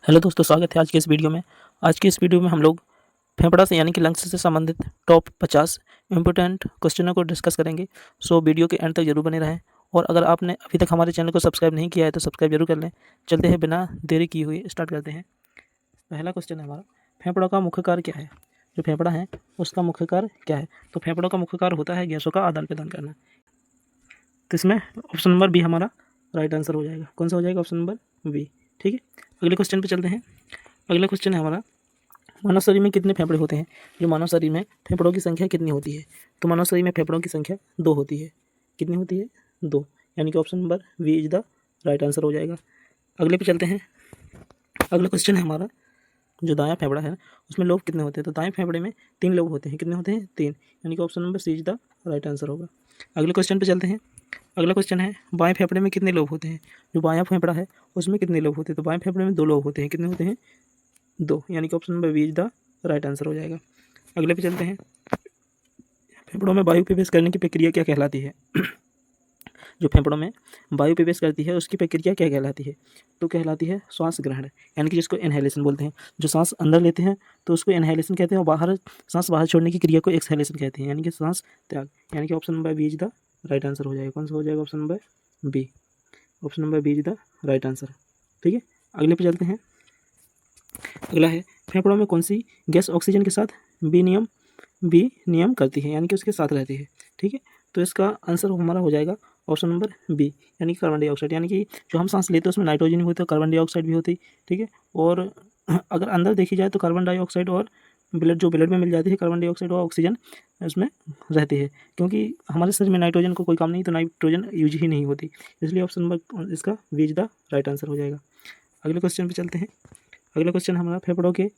Hello दोस्तों, स्वागत है आज की इस वीडियो में। आज की इस वीडियो में हम लोग फेफड़ा से यानी कि लंग्स से संबंधित टॉप 50 इम्पोर्टेंट क्वेश्चनों को डिस्कस करेंगे। सो वीडियो के एंड तक जरूर बने रहें और अगर आपने अभी तक हमारे चैनल को सब्सक्राइब नहीं किया है तो सब्सक्राइब जरूर कर लें। चलते हैं, बिना देरी किए हुए स्टार्ट करते हैं। पहला क्वेश्चन है हमारा, फेफड़ों का मुख्य कार्य क्या है। जो फेफड़ा है उसका मुख्य कार्य क्या है। तो फेफड़ों का मुख्य कार्य होता है गैसों का आदान प्रदान करना। तो इसमें ऑप्शन नंबर बी हमारा राइट आंसर हो जाएगा। कौन सा हो जाएगा? Option number B. ठीक है, अगले क्वेश्चन पे चलते हैं। अगला क्वेश्चन है हमारा, मानव शरीर में कितने फेफड़े होते हैं। जो मानव शरीर में फेफड़ों की संख्या कितनी होती है। तो मानव शरीर में फेफड़ों की संख्या 2 होती है। कितनी होती है? 2, यानी कि option number B is the right answer हो जाएगा। अगले पे चलते हैं। अगला क्वेश्चन है हमारा, जो दायां फेफड़ा है उसमें लोब कितने होते हैं। तो दाएं फेफड़े में 3 लोब होते हैं। कितने होते हैं? 3, यानी कि option number C is the right answer होगा। अगले क्वेश्चन पे चलते हैं। अगला क्वेश्चन है, बाएं फेफड़े में कितने लोब होते हैं। जो बायां फेफड़ा है उसमें कितने लोब होते हैं। तो बाएं फेफड़े में 2 लोब होते हैं। कितने होते हैं? 2, यानी कि option number B is the right answer हो जाएगा। अगले पे चलते हैं। फेफड़ों में वायु प्रवेश करने की प्रक्रिया क्या कहलाती है। जो फेफड़ों में वायु प्रवेश करती है उसकी प्रक्रिया क्या कहलाती है। तो कहलाती है श्वास ग्रहण, यानी कि जिसको इनहेलेशन बोलते हैं। जो सांस अंदर लेते हैं तो उसको इनहेलेशन कहते हैं और बाहर सांस बाहर छोड़ने की क्रिया को एक्सहेलेशन कहते हैं, यानी कि सांस त्याग। यानी कि option number B is the right answer हो जाएगा। कौन सा हो जाएगा? Option number B. Option number B is the right answer. ठीक है, अगले पे चलते हैं। अगला है, फेफड़ों में कौन सी गैस ऑक्सीजन के साथ विनिमय करती है, यानी कि उसके साथ रहती है। ठीक है, तो इसका आंसर हमारा हो जाएगा ऑप्शन नंबर बी, यानी कि कार्बन डाइऑक्साइड। यानी कि जो हम सांस लेते हैं उसमें नाइट्रोजन भी होता है, कार्बन डाइऑक्साइड भी होती है। ठीक है, और अगर अंदर देखी जाए तो कार्बन डाइऑक्साइड और ब्लड में मिल जाती है, कार्बन डाइऑक्साइड और ऑक्सीजन उसमें रहती है। क्योंकि हमारे शरीर में नाइट्रोजन को कोई काम नहीं, तो नाइट्रोजन यूज ही नहीं होती, इसलिए ऑप्शन नंबर इसका B is the right answer हो जाएगा। अगले क्वेश्चन पे चलते हैं। अगला क्वेश्चन हमारा, फेफड़ों के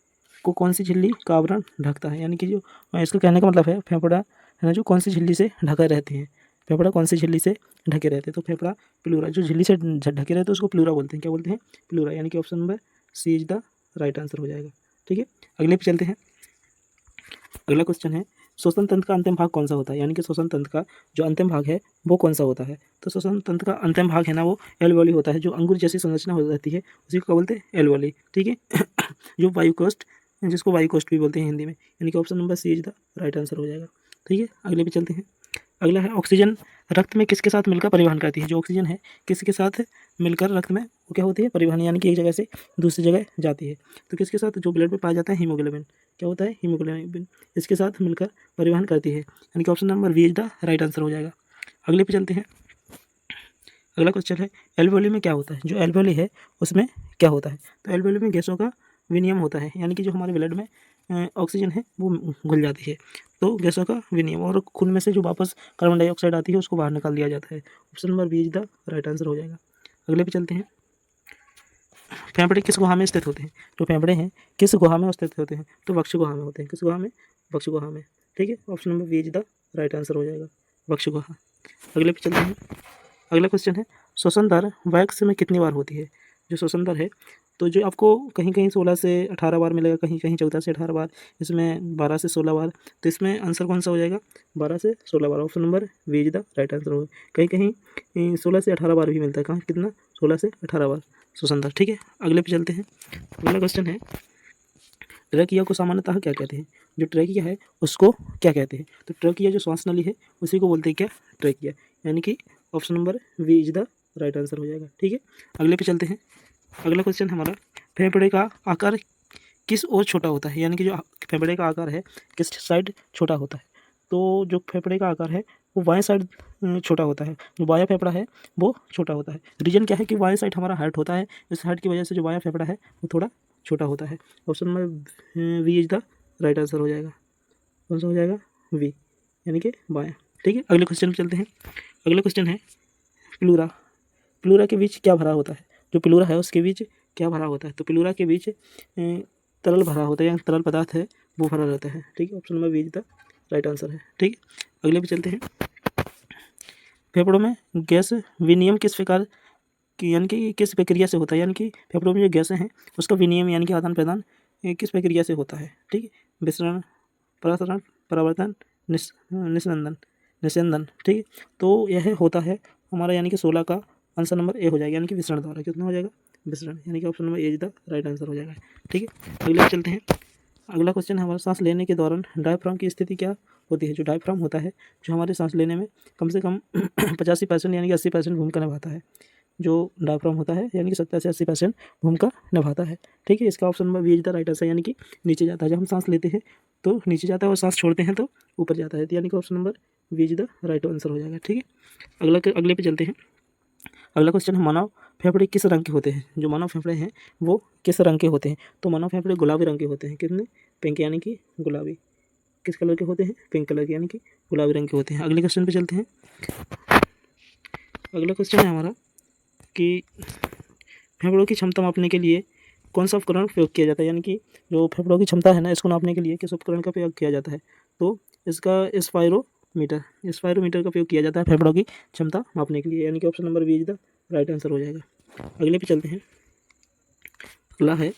को कौन सी झिल्ली का आवरण ढकता है। यानी कि जो इसका कहने का मतलब है, फेफड़ा है ना जो कौन सी झिल्ली से ढके रहते हैं। फेफड़ा कौन सी झिल्ली से ढके रहते हैं। तो फेफड़ा प्लूरा, जो झिल्ली से ढके रहते हैं उसको प्लूरा बोलते हैं। क्या बोलते हैं? प्लूरा, यानी कि option number C is the right answer हो जाएगा। ठीक है, अगले पे चलते हैं। अगला क्वेश्चन है, श्वसन तंत्र का अंतिम भाग कौन सा होता है। यानी कि श्वसन तंत्र का जो अंतिम भाग है वो कौन सा होता है। तो श्वसन तंत्र का अंतिम भाग है ना वो एल्वेओली होता है। जो अंगूर जैसी संरचना हो जाती है उसी को क्या बोलते हैं? एल्वेओली। ठीक है, जो वायुकोष्ठ, जिसको वायुकोष्ठ भी बोलते हैं हिंदी में, यानी कि option number C is the right answer हो जाएगा। ठीक है, अगले पे चलते हैं। अगला है, ऑक्सीजन रक्त में किसके साथ मिलकर परिवहन करती है। जो ऑक्सीजन है किसके साथ मिलकर रक्त में वो क्या होती है? परिवहन, यानी कि एक जगह से दूसरी जगह जाती है। तो किसके साथ? जो ब्लड में पाया जाता है हीमोग्लोबिन। क्या होता है? हीमोग्लोबिन, इसके साथ मिलकर परिवहन करती है, यानी कि option number B is the right answer हो जाएगा। अगले पे चलते हैं। अगला क्वेश्चन है, एल्वेओली में क्या होता है। जो एल्वेओली है उसमें क्या होता है। तो एल्वेओली में गैसों का विनिमय होता है, यानी कि जो हमारे ब्लड में ऑक्सीजन है वो घुल जाती है, तो गैसों का विनिमय, और खून में से जो वापस कार्बन डाइऑक्साइड आती है उसको बाहर निकाल दिया जाता है। Option number B is the right answer हो जाएगा। अगले पे चलते हैं। फेफड़े किस गुहा में स्थित होते हैं। जो फेफड़े हैं किस गुहा में स्थित होते हैं। तो वक्ष गुहा में होते हैं। किस गुहा में? वक्ष गुहा में। ठीक है, option number B is the right answer हो जाएगा, वक्ष गुहा। अगले पे चलते हैं। अगला क्वेश्चन है, श्वसन दर वैक्स में कितनी बार होती है। जो श्वसन दर है तो जो आपको कहीं कहीं 16 से 18 बार मिलेगा, कहीं कहीं 14 से 18 बार, इसमें 12 से 16 बार। तो इसमें आंसर कौन सा हो जाएगा? 12 से 16 बार। Option number B is the right answer होगा। कहीं कहीं 16 से 18 बार भी मिलता है। कहाँ कितना? 16 से 18 बार श्वसन दर। ठीक है, अगले पे चलते हैं। अगला क्वेश्चन है, ट्रैकिया को सामान्यतः क्या कहते हैं। जो ट्रैकिया है उसको क्या कहते हैं। तो ट्रैकिया जो श्वास नली है उसी को बोलते हैं क्या? ट्रैकिया, यानी कि option number B is the right answer हो जाएगा। ठीक है, अगले पे चलते हैं। अगला क्वेश्चन हमारा, फेफड़े का आकार किस ओर छोटा होता है। यानी कि जो फेफड़े का आकार है किस साइड छोटा होता है। तो जो फेफड़े का आकार है वो बाएं साइड छोटा होता है। जो बायां फेफड़ा है वो छोटा होता है। रीजन क्या है कि बाएं साइड हमारा हार्ट होता है, इस हार्ट की वजह से जो बायां फेफड़ा है वो थोड़ा छोटा होता है। Option number B is the right answer हो जाएगा। कौन सा हो जाएगा? वी, यानी कि बायां। ठीक है, अगले क्वेश्चन पे चलते हैं। अगला क्वेश्चन है, प्लूरा। प्लूरा के बीच क्या भरा होता है। जो प्लूरा है उसके बीच क्या भरा होता है। तो प्लूरा के बीच तरल भरा होता है, या तरल पदार्थ है वो भरा रहता है। ठीक है, option number B is the right answer है। ठीक है, अगले पे चलते हैं। फेफड़ों में गैस विनिमय किस प्रकार की, यानी कि किस प्रक्रिया से होता है। यानी कि फेफड़ों में जो गैसें हैं उसका विनिमय यानी कि आदान प्रदान किस प्रक्रिया से होता है। ठीक है, विसरण, प्रसरण, परावर्तन, निस्यंदन निस्यंदन। ठीक है, तो यह होता है हमारा, यानी कि 16 का आंसर नंबर ए हो जाएगा, यानी कि विसरण द्वारा। कितना हो जाएगा? विसरण, यानी कि option number A is the right answer हो जाएगा। ठीक है, अगले पे चलते हैं। अगला क्वेश्चन है हमारा, सांस लेने के दौरान डायफ्राम की स्थिति क्या होती है। जो डायफ्राम होता है, जो हमारे सांस लेने में कम से कम 85% यानी कि 80% भूमिका निभाता है। जो डायफ्राम होता है यानी कि 70 से 80% भूमिका निभाता है। ठीक है, इसका option number B is the right answer, यानी कि नीचे जाता है। जब हम सांस लेते हैं तो नीचे जाता है और सांस छोड़ते हैं तो ऊपर जाता है, यानी कि option number B is the right answer हो जाएगा। ठीक है, अगले पे चलते हैं। अगला क्वेश्चन है, मानव फेफड़े किस रंग के होते हैं। जो मानव फेफड़े हैं वो किस रंग के होते हैं। तो मानव फेफड़े गुलाबी रंग के होते हैं। कितने? पिंक, यानी कि गुलाबी। किस कलर के होते हैं? पिंक कलर के, यानी कि गुलाबी रंग के होते हैं। अगले क्वेश्चन पे चलते हैं। अगला क्वेश्चन है हमारा कि फेफड़ों की क्षमता मापने के लिए कौन सा उपकरण प्रयोग किया जाता है। यानी कि जो फेफड़ों की क्षमता है ना, इसको नापने के लिए किस उपकरण का प्रयोग किया जाता है। तो इसका स्पायरोमीटर का प्रयोग किया जाता है फेफड़ों की क्षमता मापने के लिए, यानी कि option number B is the right answer हो जाएगा। अगले पे चलते हैं। अगला है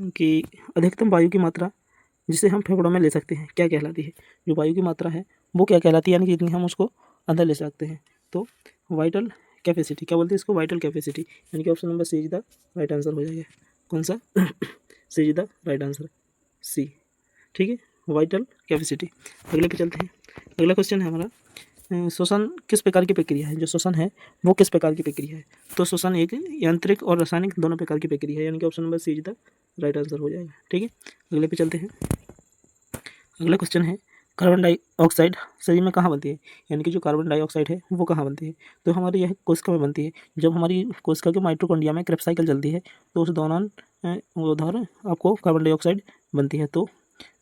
कि अधिकतम वायु की मात्रा जिसे हम फेफड़ों में ले सकते हैं क्या कहलाती है। जो वायु की मात्रा है वो क्या कहलाती है, यानी कि जितनी हम उसको अंदर ले सकते हैं। तो वाइटल कैपेसिटी, क्या बोलते हैं इसको? वाइटल कैपेसिटी, यानी कि option number C is the right answer हो जाएगा। कौन सा? C is the right answer, C. ठीक है, वाइटल कैपेसिटी। अगले पे चलते हैं। अगला क्वेश्चन है हमारा, श्वसन किस प्रकार की प्रक्रिया है। जो श्वसन है वो किस प्रकार की प्रक्रिया है। तो श्वसन एक यांत्रिक और रासायनिक दोनों प्रकार की प्रक्रिया है, यानी कि option number C is the right answer हो जाएगा। ठीक है, अगले पे चलते हैं। अगला क्वेश्चन है, कार्बन डाइऑक्साइड शरीर में कहाँ बनती है। यानी कि जो कार्बन डाइऑक्साइड है वो कहाँ बनती है। तो हमारी यह कोशिका में बनती है। जब हमारी कोशिका के माइटोकॉन्ड्रिया में क्रेब्स साइकिल चलती है तो उस दौरान उधर आपको कार्बन डाइऑक्साइड बनती है। तो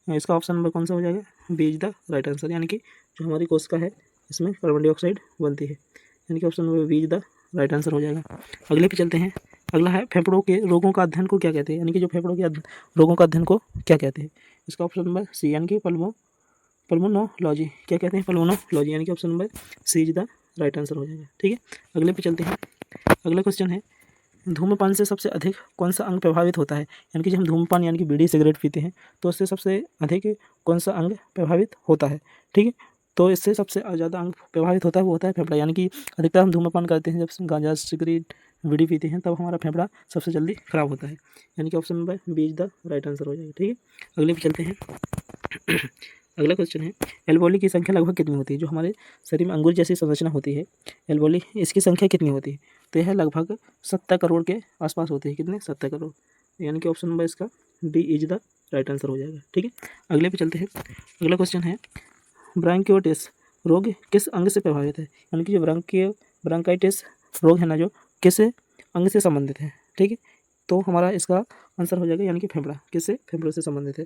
इसका ऑप्शन नंबर कौन सा हो जाएगा? B is the right answer, यानी कि जो हमारी कोशिका है इसमें कार्बन डाइऑक्साइड बनती है, यानी कि option number B is the right answer हो जाएगा। अगले पे चलते हैं। अगला है, फेफड़ों के रोगों का अध्ययन को क्या कहते हैं। यानी कि जो फेफड़ों के रोगों का अध्ययन को क्या कहते हैं। इसका ऑप्शन नंबर सी, यानी कि पल्मोनोलॉजी। क्या कहते हैं? पल्मोनोलॉजी, यानी कि option number C is the right answer हो जाएगा। ठीक है, अगले पे चलते हैं। अगला क्वेश्चन है, धूम्रपान से सबसे अधिक कौन सा अंग प्रभावित होता है। यानी कि जब हम धूम्रपान यानी कि बीड़ी सिगरेट पीते हैं तो उससे सबसे अधिक कौन सा अंग प्रभावित होता है। ठीक है, तो इससे सबसे ज़्यादा अंग प्रभावित होता है वो होता है फेफड़ा। यानी कि अधिकतर हम धूम्रपान करते हैं जब गांजा सिगरेट बीड़ी पीते हैं तब हमारा फेफड़ा सबसे जल्दी खराब होता है, यानी कि option number B is the right answer हो जाएगा। ठीक है, अगले पे चलते हैं। अगला क्वेश्चन है, एल्वेओली की संख्या लगभग कितनी होती है। जो हमारे शरीर में अंगूर जैसी संरचना होती है एल्वेओली, इसकी संख्या कितनी होती है। तो यह लगभग 70 करोड़ के आसपास होती है। कितने? 70 करोड़, यानी कि ऑप्शन नंबर इसका D is the right answer हो जाएगा। ठीक है, अगले पे चलते हैं। अगला क्वेश्चन है, ब्रांकियोटिस रोग किस अंग से प्रभावित है। यानी कि जो ब्रांकाइटिस रोग है ना, जो किस अंग से संबंधित है। ठीक है, तो हमारा इसका आंसर हो जाएगा, यानी कि फेफड़ा। किससे? फेफड़ों से संबंधित है।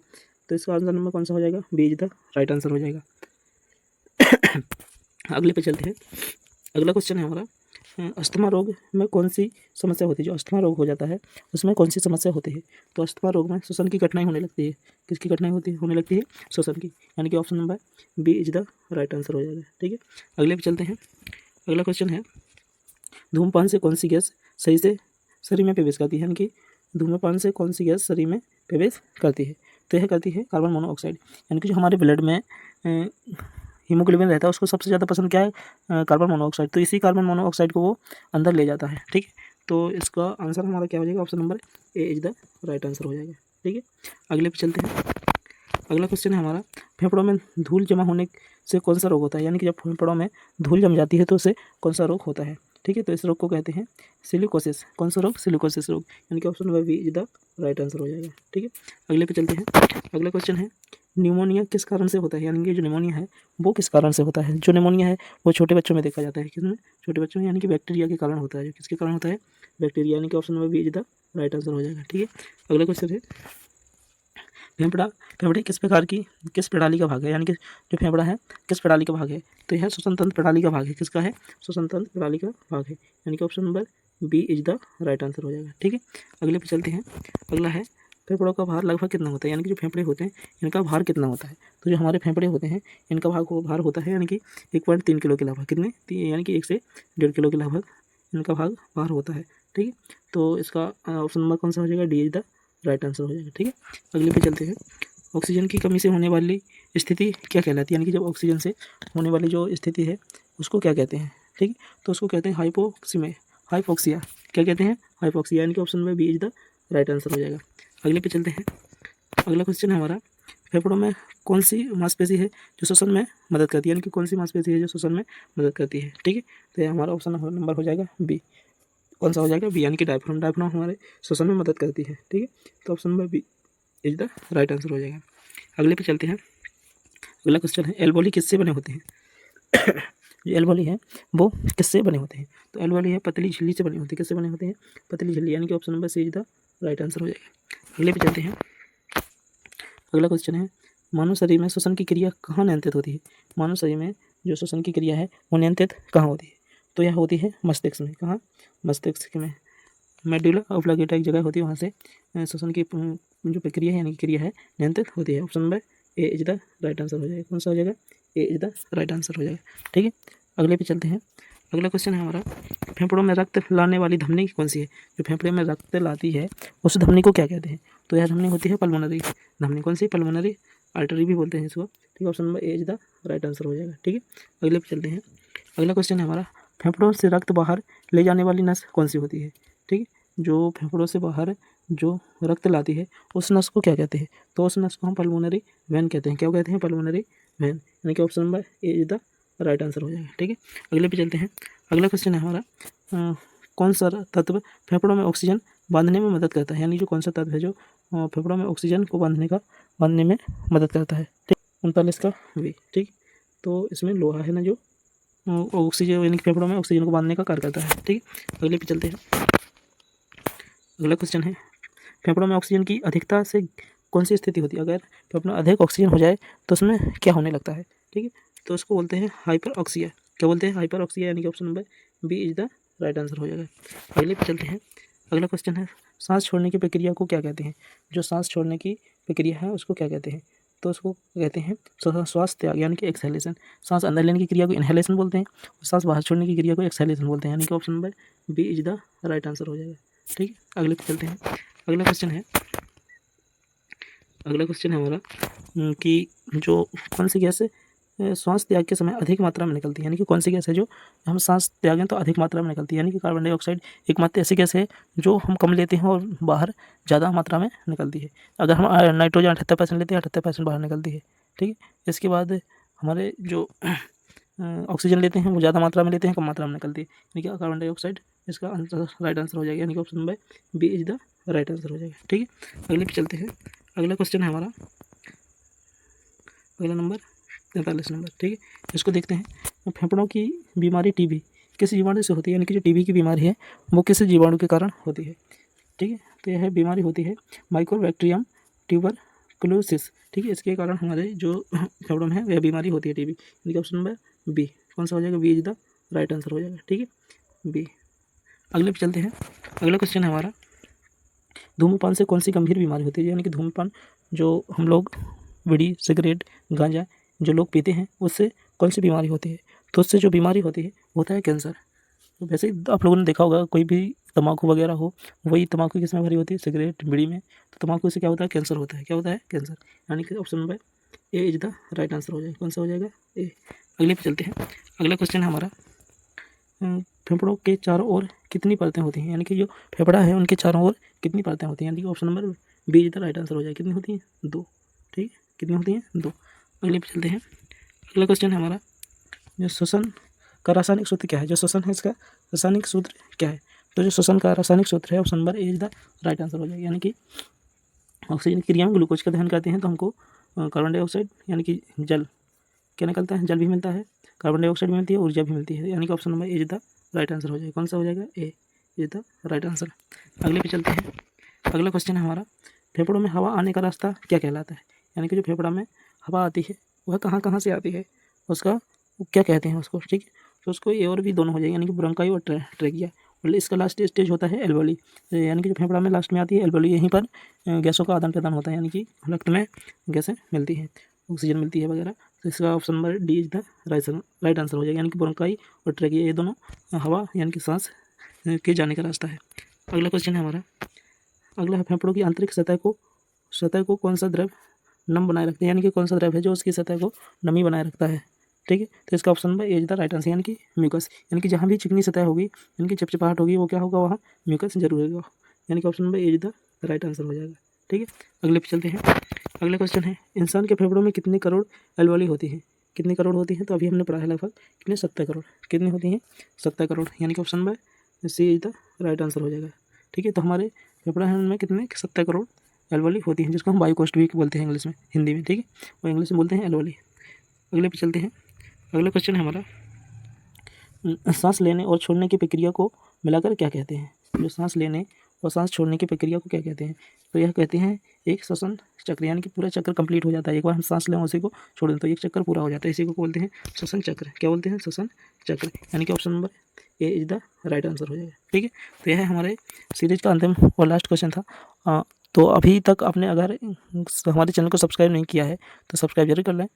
तो इसका आंसर नंबर कौन सा हो जाएगा? B is the right answer हो जाएगा। अगले पे चलते हैं। अगला क्वेश्चन है हमारा, अस्थमा रोग में कौन सी समस्या होती है। जो अस्थमा रोग हो जाता है उसमें कौन सी समस्या होती है। तो अस्थमा रोग में श्वसन की कठिनाई होने लगती है। किसकी कठिनाई होने लगती है? श्वसन की, यानी कि option number B is the right answer हो जाएगा। ठीक है, अगले पे चलते हैं। अगला क्वेश्चन है, धूम्रपान से कौन सी गैस सही से शरीर में प्रवेश करती है। यानी कि धूम्रपान से कौन सी गैस शरीर में प्रवेश करती है। तो यह करती है कार्बन मोनोऑक्साइड, यानी कि जो हमारे ब्लड में हीमोग्लोबिन रहता है उसको सबसे ज़्यादा पसंद क्या है? Carbon monoxide. तो इसी कार्बन मोनोऑक्साइड को वो अंदर ले जाता है। ठीक है, तो इसका आंसर हमारा क्या हो जाएगा? Option number A is the right answer हो जाएगा। ठीक है, अगले पे चलते हैं। अगला क्वेश्चन है हमारा, फेफड़ों में धूल जमा होने से कौन सा रोग होता है। यानी कि जब फेफड़ों में धूल जम जाती है तो उससे कौन सा रोग होता है। ठीक है, तो इस रोग को कहते हैं सिलिकोसिस। कौन सा रोग? सिलिकोसिस रोग, यानी कि option number B is the right answer हो जाएगा। ठीक है, अगले पे चलते हैं। अगला क्वेश्चन है, न्यूमोनिया किस कारण से होता है। यानी कि जो निमोनिया है वो किस कारण से होता है। जो निमोनिया है वो छोटे बच्चों में देखा जाता है। किसमें? छोटे बच्चों में, यानी कि बैक्टीरिया के कारण होता है। जो किसके कारण होता है? बैक्टीरिया, यानी कि option number B is the right answer हो जाएगा। ठीक है, अगला क्वेश्चन है, फेफड़े किस प्रणाली का भाग है। यानी कि जो फेफड़ा है किस प्रणाली का भाग है। तो यह श्वसन तंत्र प्रणाली का भाग है। किसका है? श्वसन तंत्र प्रणाली का भाग है, यानी कि option number B is the right answer हो जाएगा। ठीक है, अगले पे चलते हैं। अगला है, फेफड़ों का भार लगभग कितना होता है। यानी कि जो फेफड़े होते हैं इनका भार कितना होता है। तो जो हमारे फेफड़े होते हैं इनका भार होता है, यानी कि 1.3 किलो के लगभग। कितने? यानी कि 1 से 1.5 किलो के लगभग इनका भार होता है। ठीक है, तो इसका ऑप्शन नंबर कौन सा हो जाएगा? D is the right answer हो जाएगा। ठीक है, अगले पे चलते हैं। ऑक्सीजन की कमी से होने वाली स्थिति क्या कहलाती है। यानी कि जब ऑक्सीजन से होने वाली जो स्थिति है उसको क्या कहते हैं। ठीक है, तो उसको कहते हैं हाइपोक्सिया। क्या कहते हैं? हाइपोक्सिया, यानी कि option number B is the right answer हो जाएगा। अगले पे चलते हैं। अगला क्वेश्चन है हमारा, फेफड़ों में कौन सी मांसपेशी है जो श्वसन में मदद करती है, यानी कि कौन सी मांसपेशी है जो श्वसन में मदद करती है। ठीक है, तो ये हमारा ऑप्शन नंबर हो जाएगा बी। कौन सा हो जाएगा? बी, यानी कि डायफ्राम। डायफ्राम हमारे श्वसन में मदद करती है। ठीक है, तो option number B is the right answer हो जाएगा। अगले पे चलते हैं। अगला क्वेश्चन है, एल्वोली किससे बने होते हैं? जो एल्वोली है वो किससे बने होते हैं? तो एल्वोली है पतली झिल्ली से बने होते हैं। किससे बने होते हैं? पतली झिल्ली, यानी कि option number C is the right answer हो जाएगा। अगले पे चलते हैं। अगला क्वेश्चन है, मानव शरीर में श्वसन की क्रिया कहाँ नियंत्रित होती है? मानव शरीर में जो श्वसन की क्रिया है वो नियंत्रित कहाँ होती है? तो यह होती है मस्तिष्क में। कहाँ? मस्तिष्क में। मेडुला ऑब्लिंगेटा एक जगह होती है, वहाँ से श्वसन की जो प्रक्रिया है यानी कि क्रिया है नियंत्रित होती है। Option number A is the right answer हो जाएगा। कौन सा हो जाएगा? ए इज द राइट आंसर हो जाएगा। ठीक है, अगले पे चलते हैं। अगला क्वेश्चन है हमारा, फेफड़ों में रक्त लाने वाली धमनी कौन सी है? जो फेफड़े में रक्त लाती है उस धमनी को क्या कहते हैं? तो यह धमनी होती है पल्मोनरी धमनी। कौन सी? पल्मोनरी आर्टरी भी बोलते हैं इसको। ठीक है, option number A is the right answer हो जाएगा। ठीक है, अगले पे चलते हैं। अगला क्वेश्चन है हमारा, फेफड़ों से रक्त बाहर ले जाने वाली नस कौन सी होती है? ठीक है, जो फेफड़ों से बाहर जो रक्त लाती है उस नस को क्या कहते हैं? तो उस नस को हम पल्मोनरी वेन कहते हैं। क्या कहते हैं? पल्मोनरी वेन, यानी कि option number A is the right answer हो जाएगा। ठीक है, अगले पे चलते हैं। अगला क्वेश्चन है हमारा, कौन सा तत्व फेफड़ों में ऑक्सीजन बांधने में मदद करता है? यानी जो कौन सा तत्व है जो फेफड़ों में ऑक्सीजन को बांधने में मदद करता है? ठीक, 39 का वी। ठीक, तो इसमें लोहा है ना जो ऑक्सीजन यानी कि फेफड़ों में ऑक्सीजन को बांधने का कार्य करता है। ठीक, अगले पे चलते हैं। अगला क्वेश्चन है, फेफड़ों में ऑक्सीजन की अधिकता से कौन सी स्थिति होती है? अगर फेफड़ों में अधिक ऑक्सीजन हो जाए तो उसमें क्या होने लगता है? ठीक है, तो उसको बोलते हैं हाइपर ऑक्सीया। क्या बोलते हैं? हाइपर ऑक्सीया, यानी कि option number B is the right answer हो जाएगा। अगले पे चलते हैं। अगला क्वेश्चन है, सांस छोड़ने की प्रक्रिया को क्या कहते हैं? जो सांस छोड़ने की प्रक्रिया है उसको क्या कहते हैं? तो उसको कहते हैं श्वास त्याग, यानी कि एक्सहेलेशन। सांस अंदर लेने की क्रिया को इनहेलेशन बोलते हैं और सांस बाहर छोड़ने की क्रिया को एक्सहेलेशन बोलते हैं, यानी कि option number B is the right answer हो जाएगा। ठीक है, अगले पे चलते हैं। अगला क्वेश्चन है हमारा कि जो कौन सी गैस श्वास त्याग के समय अधिक मात्रा में निकलती है? यानी कि कौन सी गैस है जो हम सांस त्यागें तो अधिक मात्रा में निकलती है? यानी कि कार्बन डाइऑक्साइड एकमात्र ऐसी गैस है जो हम कम लेते हैं और बाहर ज़्यादा मात्रा में निकलती है। अगर हम नाइट्रोजन 78% लेते हैं, 78% बाहर निकलती है। ठीक है, इसके बाद हमारे जो ऑक्सीजन लेते हैं वो ज़्यादा मात्रा में लेते हैं, कम मात्रा में निकलती है, यानी कि कार्बन डाइऑक्साइड इसका आंसर राइट आंसर हो जाएगा, यानी कि option number B is the right answer हो जाएगा। ठीक है, अगले पे चलते हैं। अगला क्वेश्चन है हमारा, अगला नंबर 43 नंबर। ठीक है, इसको देखते हैं। फेफड़ों की बीमारी टीबी किस जीवाणु से होती है? यानी कि जो टीबी की बीमारी है वो किस जीवाणु के कारण होती है? ठीक है, तो यह बीमारी होती है माइकोबैक्टीरियम ट्यूबरकुलोसिस। ठीक है, इसके कारण हमारे जो फेफड़ों में है वह बीमारी होती है टीबी, यानी कि ऑप्शन नंबर बी। कौन सा हो जाएगा? B is the right answer हो जाएगा। ठीक है, बी। अगले पे चलते हैं। अगला क्वेश्चन है हमारा, धूम्रपान से कौन सी गंभीर बीमारी होती है? यानी कि धूम्रपान जो हम लोग बीड़ी सिगरेट गांजा जो लोग पीते हैं उससे कौन सी बीमारी होती है? तो उससे जो बीमारी होती है होता है कैंसर। तो वैसे ही आप लोगों ने देखा होगा कोई भी तम्बाकू वगैरह हो, वही तम्बाकू किसमें भरी होती है? सिगरेट बीड़ी में। तो तम्बाकू से क्या होता है? कैंसर होता है। क्या होता है? कैंसर, यानी कि option number A is the right answer हो जाएगा। कौन सा हो जाएगा? ए। अगले पे चलते हैं। अगला क्वेश्चन है हमारा, फेफड़ों के चारों ओर कितनी परतें होती हैं? यानी कि जो फेफड़ा है उनके चारों ओर कितनी परतें होती हैं? यानी कि option number B is the right answer हो जाएगा। कितनी होती हैं? 2। ठीक है, कितनी होती हैं? 2। अगले पे चलते हैं। अगला क्वेश्चन है हमारा, जो श्वसन का रासायनिक सूत्र क्या है? जो श्वसन है इसका रासायनिक सूत्र क्या है? तो जो श्वसन का रासायनिक सूत्र है option number A is the right answer हो जाएगा। यानी कि ऑक्सीजन की क्रिया में ग्लूकोज का दहन करते हैं तो हमको कार्बन डाइऑक्साइड यानी कि जल क्या निकलता है? जल भी मिलता है, कार्बन डाइऑक्साइड भी मिलती है, ऊर्जा भी मिलती है, यानी कि option number A is the right answer हो जाएगा। कौन सा हो जाएगा? ए इज द राइट आंसर। अगले पे चलते हैं। अगला क्वेश्चन है हमारा, फेफड़ों में हवा आने का रास्ता क्या कहलाता है? यानी कि जो फेफड़ा में हवा आती है वह कहाँ कहाँ से आती है, उसका क्या कहते हैं उसको? ठीक है, तो उसको ए और बी दोनों हो जाएगी, यानी कि ब्रोंकाई और ट्रेकिया। मतलब इसका लास्ट स्टेज होता है एल्वेओली, यानी कि जो फेफड़ा में लास्ट में आती है एल्वेओली, यहीं पर गैसों का आदान प्रदान होता है, यानी कि रक्त में गैसें मिलती हैं, ऑक्सीजन मिलती है वगैरह। तो इसका option number D is the right answer हो जाएगा, यानी कि ब्रोंकाई और ट्रेकिया ये दोनों हवा यानी कि सांस के जाने का रास्ता है। अगला क्वेश्चन है हमारा, अगला है फेफड़ों की आंतरिक सतह को कौन सा द्रव नम बनाए रखते हैं? यानी कि कौन सा द्रव है जो उसकी सतह को नमी बनाए रखता है? ठीक है। तो इसका option number A is the right answer, यानी कि म्यूकस, यानी कि जहाँ भी चिकनी सतह होगी, यानी कि चिपचिपाहट होगी, वो क्या होगा, वहाँ म्यूकस जरूर होगा, यानी कि option number A is the right answer हो जाएगा। ठीक है, अगले पे चलते हैं। अगला क्वेश्चन है, इंसान के फेफड़ों में कितने करोड़ एल्वेओली होती हैं? कितनी करोड़ होती हैं? तो अभी हमने पढ़ा है लगभग कितने, 70 करोड़। कितनी होती हैं? 70 करोड़, यानी कि option number C is the right answer हो जाएगा। ठीक है, तो हमारे फेफड़ा में कितने, 70 करोड़ एल्वेओली होती हैं, जिसको हम बायोकोस्ट भी बोलते हैं इंग्लिश में, हिंदी में। ठीक है, वो इंग्लिश में बोलते हैं एल्वेओली। अगले पे चलते हैं। अगला क्वेश्चन है हमारा, सांस लेने और छोड़ने की प्रक्रिया को मिलाकर क्या कहते हैं? जो सांस लेने और सांस छोड़ने की प्रक्रिया को क्या कहते हैं? तो यह कहते हैं एक श्वसन चक्र, यानी कि पूरा चक्र कंप्लीट हो जाता है। एक बार हम सांस लें उसी को छोड़ दें तो एक चक्कर पूरा हो जाता है, इसी को बोलते हैं श्वसन चक्र। क्या बोलते हैं? श्वसन चक्र, यानी कि option number A is the right answer हो जाएगा। ठीक है, तो यह हमारे सीरीज का अंतिम और लास्ट क्वेश्चन था। तो अभी तक आपने अगर हमारे चैनल को सब्सक्राइब नहीं किया है तो सब्सक्राइब जरूर कर लें